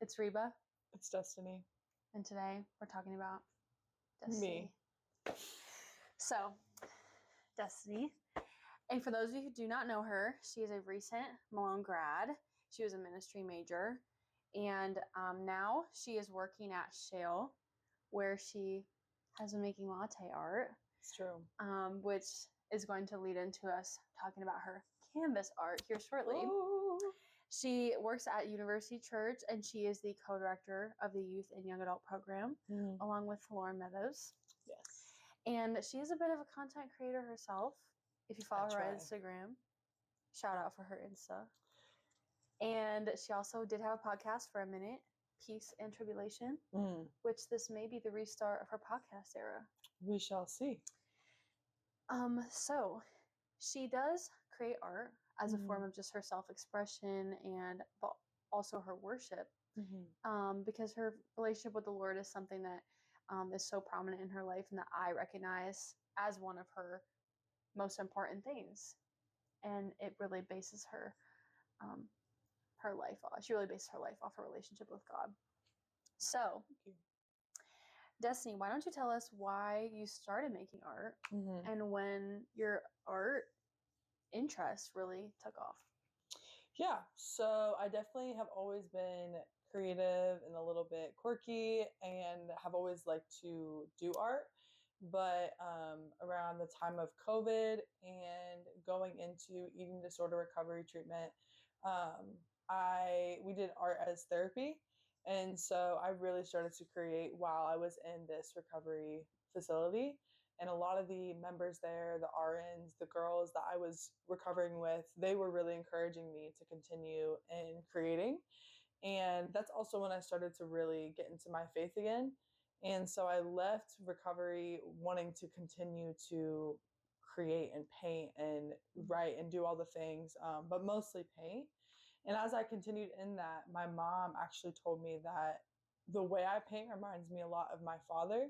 It's Reba, It's Destiny. and today we're talking about Destiny. Me. So, Destiny. And for those of you who do not know her, she is a recent Malone grad. She was a ministry major. And now she is working at Shale, where she has been making latte art. It's true. Which is going to lead into us talking about her canvas art here shortly. Ooh. She works at University Church, and she is the co-director of the Youth and Young Adult Program, along with Lauren Meadows. Yes. And she's a bit of a content creator herself. If you follow her on Instagram, shout out for her Insta. And she also did have a podcast for a minute, Peace and Tribulation, which this may be the restart of her podcast era. We shall see. So she does create art as a form of just her self-expression and also her worship, because her relationship with the Lord is something that is so prominent in her life and that I recognize as one of her most important things. And it really bases her life off. She really bases her life off her relationship with God. So, Destiny, why don't you tell us why you started making art and when your art interest really took off? Yeah, so I definitely have always been creative and a little bit quirky and have always liked to do art. But around the time of COVID and going into eating disorder recovery treatment, we did art as therapy. And so I really started to create while I was in this recovery facility. And a lot of the members there, the RNs, the girls that I was recovering with, they were really encouraging me to continue in creating. And that's also when I started to really get into my faith again. And so I left recovery wanting to continue to create and paint and write and do all the things, but mostly paint. And as I continued in that, my mom actually told me that the way I paint reminds me a lot of my father.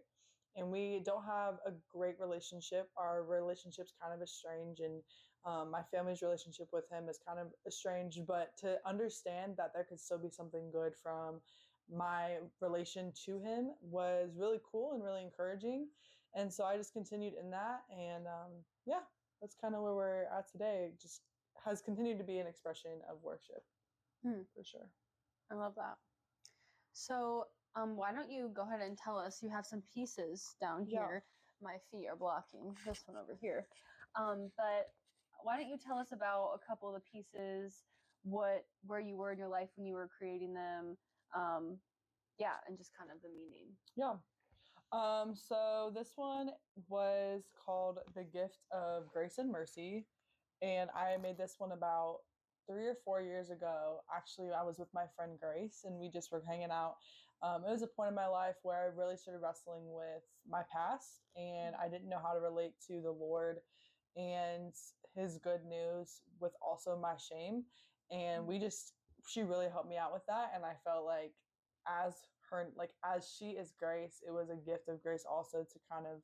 And we don't have a great relationship. Our relationship's kind of estranged, and my family's relationship with him is kind of estranged. But to understand that there could still be something good from my relation to him was really cool and really encouraging. And so I just continued in that. And that's kind of where we're at today. It just has continued to be an expression of worship, for sure. I love that. So why don't you go ahead and tell us, you have some pieces down here. My feet are blocking this one over here. But why don't you tell us about a couple of the pieces, where you were in your life when you were creating them, and just kind of the meaning. Yeah. So this one was called The Gift of Grace and Mercy. And I made this one about 3 or 4 years ago. Actually, I was with my friend Grace and we just were hanging out. It was a point in my life where I really started wrestling with my past and I didn't know how to relate to the Lord and his good news with also my shame. And she really helped me out with that. And I felt like as she is Grace, it was a gift of grace also to kind of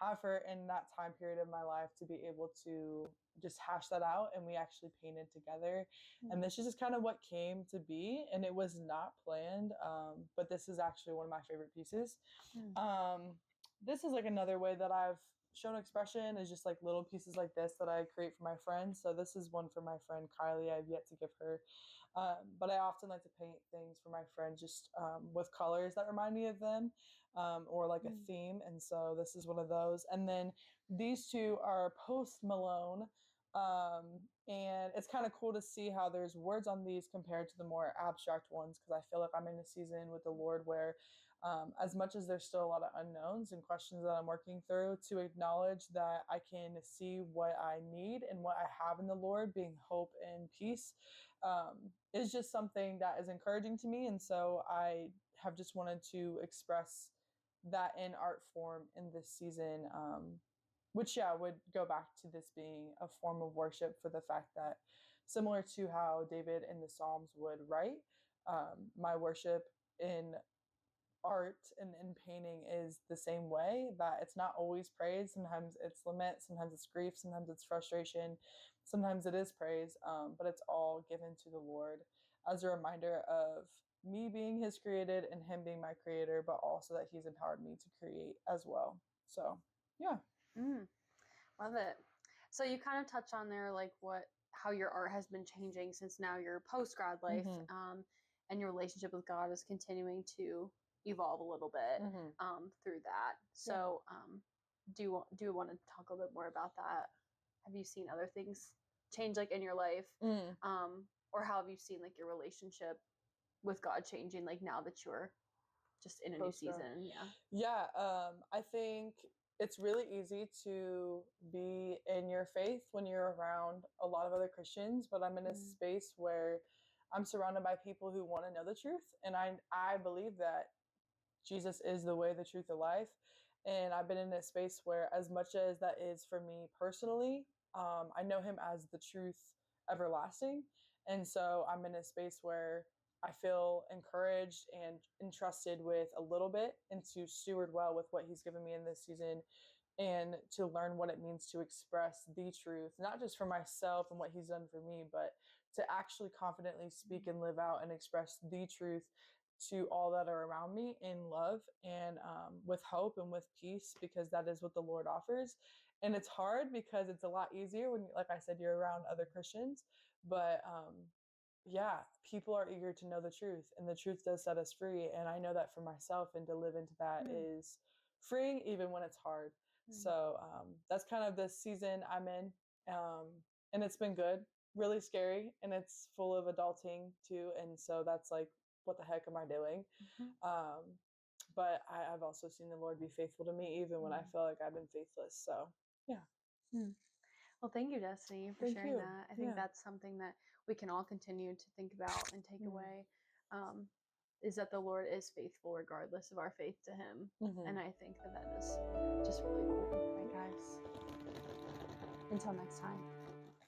have her in that time period of my life to be able to just hash that out. And we actually painted together. And this is just kind of what came to be. And it was not planned. But this is actually one of my favorite pieces. This is like another way that I've shown expression is just like little pieces like this that I create for my friends. So this is one for my friend Kylie. I've yet to give her. But I often like to paint things for my friends just with colors that remind me of them or like a theme. And so this is one of those. And then these two are post Malone. And it's kind of cool to see how there's words on these compared to the more abstract ones, because I feel like I'm in a season with the Lord where as much as there's still a lot of unknowns and questions that I'm working through, to acknowledge that I can see what I need and what I have in the Lord, being hope and peace, is just something that is encouraging to me. And so I have just wanted to express that in art form in this season, which would go back to this being a form of worship, for the fact that, similar to how David in the Psalms would write, my worship in art and in painting is the same way, that it's not always praise. Sometimes it's lament, sometimes it's grief, sometimes it's frustration, sometimes it is praise, but it's all given to the Lord as a reminder of me being his created and him being my creator, but also that he's empowered me to create as well. So yeah. Love it. So you kind of touch on there like how your art has been changing since now your post-grad life, and your relationship with God is continuing to evolve a little bit through that. So do you want to talk a little bit more about that? Have you seen other things change like in your life? Or how have you seen like your relationship with God changing like now that you're just in a new season? I think it's really easy to be in your faith when you're around a lot of other Christians, but I'm in a space where I'm surrounded by people who want to know the truth, and I believe that Jesus is the way, the truth, the life. And I've been in a space where, as much as that is for me personally, I know him as the truth everlasting. And so I'm in a space where I feel encouraged and entrusted with a little bit, and to steward well with what he's given me in this season, and to learn what it means to express the truth, not just for myself and what he's done for me, but to actually confidently speak and live out and express the truth to all that are around me in love and with hope and with peace, because that is what the Lord offers. And it's hard because it's a lot easier when, like I said, you're around other Christians, but people are eager to know the truth, and the truth does set us free. And I know that for myself, and to live into that is freeing even when it's hard. So that's kind of the season I'm in. And it's been good, really scary, and it's full of adulting too. And so that's like, what the heck am I doing? But I've also seen the Lord be faithful to me even when I feel like I've been faithless. So yeah. Well, thank you, Destiny, for sharing that. I think that's something that we can all continue to think about and take away, is that the Lord is faithful regardless of our faith to him. And I think that is just really cool. Right, guys? Until next time.